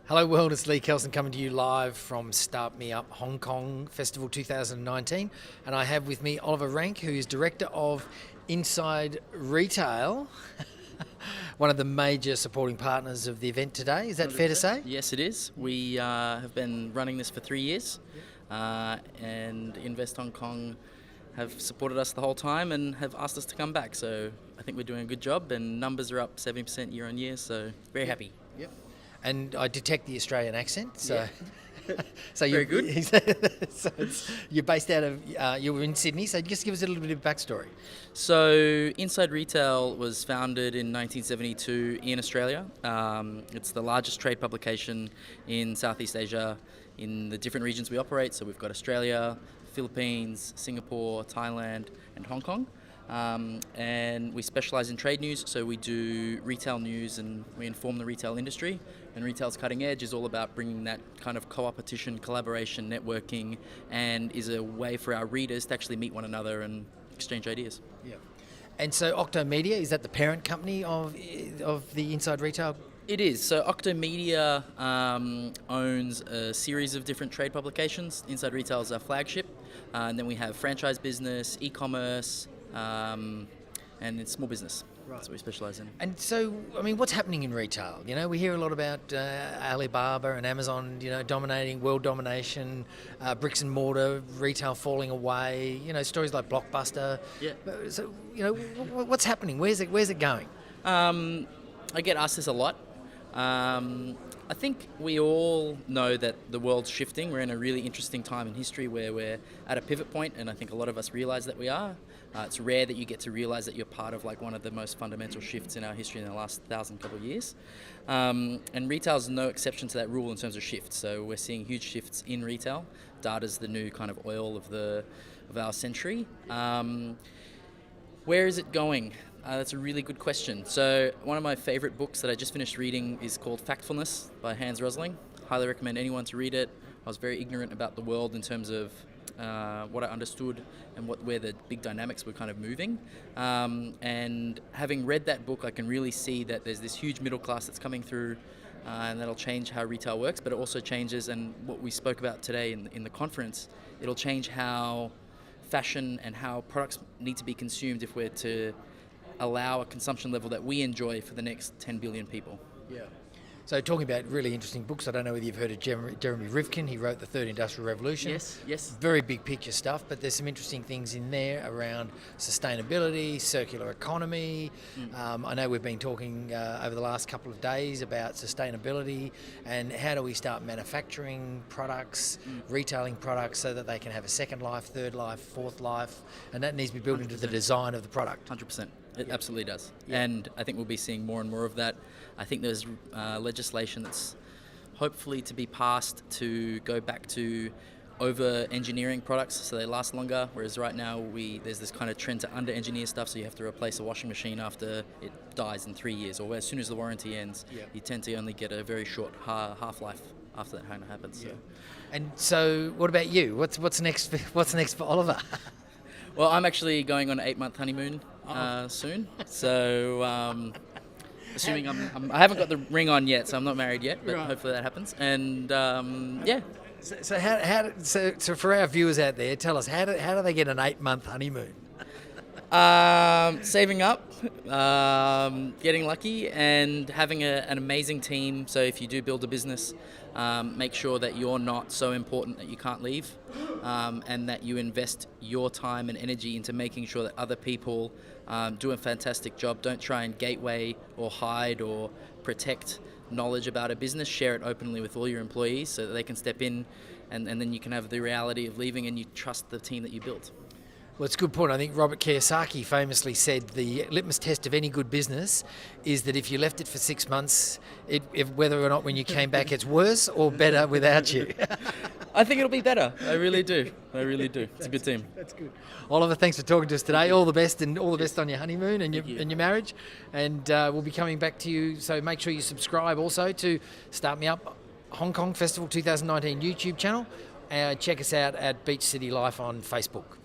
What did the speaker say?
Hello world, it's Lee Kelson coming to you live from Start Me Up Hong Kong Festival 2019, and I have with me Oliver Ranck, who is Director of Inside Retail, one of the major supporting partners of the event today. Is that fair to say? Yes, it is. We have been running this for 3 years, and Invest Hong Kong have supported us the whole time and have asked us to come back. So I think we're doing a good job, and numbers are up 70% year on year, so very happy. Yep. And I detect the Australian accent, so so Very you're good. so you're based out of you were in Sydney, so just give us a little bit of backstory. So Inside Retail was founded in 1972 in Australia. It's the largest trade publication in Southeast Asia in the different regions we operate. So we've got Australia, Philippines, Singapore, Thailand, and Hong Kong. And we specialize in trade news, so we do retail news and we inform the retail industry. And Retail's Cutting Edge is all about bringing that kind of co-opetition, collaboration, networking, and is a way for our readers to actually meet one another and exchange ideas. Yeah. And so Octomedia, is that the parent company of the Inside Retail? It is. So Octomedia owns a series of different trade publications. Inside Retail is our flagship. And then we have franchise business, e-commerce, and it's small business. Right. That's what we specialise in. And so, I mean, what's happening in retail? You know, we hear a lot about Alibaba and Amazon, you know, dominating, world domination, bricks and mortar, retail falling away, you know, stories like Blockbuster. Yeah. So, you know, what's happening? Where's it going? I get asked this a lot. I think we all know that the world's shifting. We're in a really interesting time in history where we're at a pivot point, and I think a lot of us realize that we are. It's rare that you get to realize that you're part of like one of the most fundamental shifts in our history in the last couple of years. And retail's no exception to that rule in terms of shifts. So we're seeing huge shifts in retail. Data's the new kind of oil of our century. Where is it going? That's a really good question. So one of my favorite books that I just finished reading is called Factfulness by Hans Rosling. Highly recommend anyone to read it. I was very ignorant about the world in terms of what I understood and where the big dynamics were kind of moving. And having read that book, I can really see that there's this huge middle class that's coming through, and that'll change how retail works, but it also changes, and what we spoke about today in the conference, it'll change how fashion and how products need to be consumed if we're to allow a consumption level that we enjoy for the next 10 billion people. Yeah. So talking about really interesting books, I don't know whether you've heard of Jeremy Rifkin. He wrote The Third Industrial Revolution. Yes. Very big picture stuff, but there's some interesting things in there around sustainability, circular economy. I know we've been talking over the last couple of days about sustainability and how do we start manufacturing products, retailing products so that they can have a second life, third life, fourth life, and that needs to be built 100%. Into the design of the product. 100%. It absolutely does. Yeah. And I think we'll be seeing more and more of that. I think there's legislation that's hopefully to be passed to go back to over-engineering products so they last longer, whereas right now there's this kind of trend to under-engineer stuff, so you have to replace a washing machine after it dies in 3 years, or as soon as the warranty ends, you tend to only get a very short half-life after that kind of happens. So. And so what about you? What's next for Oliver? Well, I'm actually going on an 8-month honeymoon soon, so assuming I haven't got the ring on yet, so I'm not married yet, but hopefully that happens. And yeah. So for our viewers out there, tell us how do they get an 8-month honeymoon? Saving up, getting lucky, and having an amazing team. So if you do build a business, make sure that you're not so important that you can't leave, and that you invest your time and energy into making sure that other people do a fantastic job. Don't try and gateway or hide or protect knowledge about a business. Share it openly with all your employees so that they can step in, and then you can have the reality of leaving and you trust the team that you built. Well, it's a good point. I think Robert Kiyosaki famously said the litmus test of any good business is that if you left it for 6 months, whether or not when you came back it's worse or better without you. I think it'll be better. I really do. It's a good team. That's good. Oliver, thanks for talking to us today. All the best, and all the best on your honeymoon and your marriage. And we'll be coming back to you, so make sure you subscribe also to Start Me Up Hong Kong Festival 2019 YouTube channel. Check us out at Beach City Life on Facebook.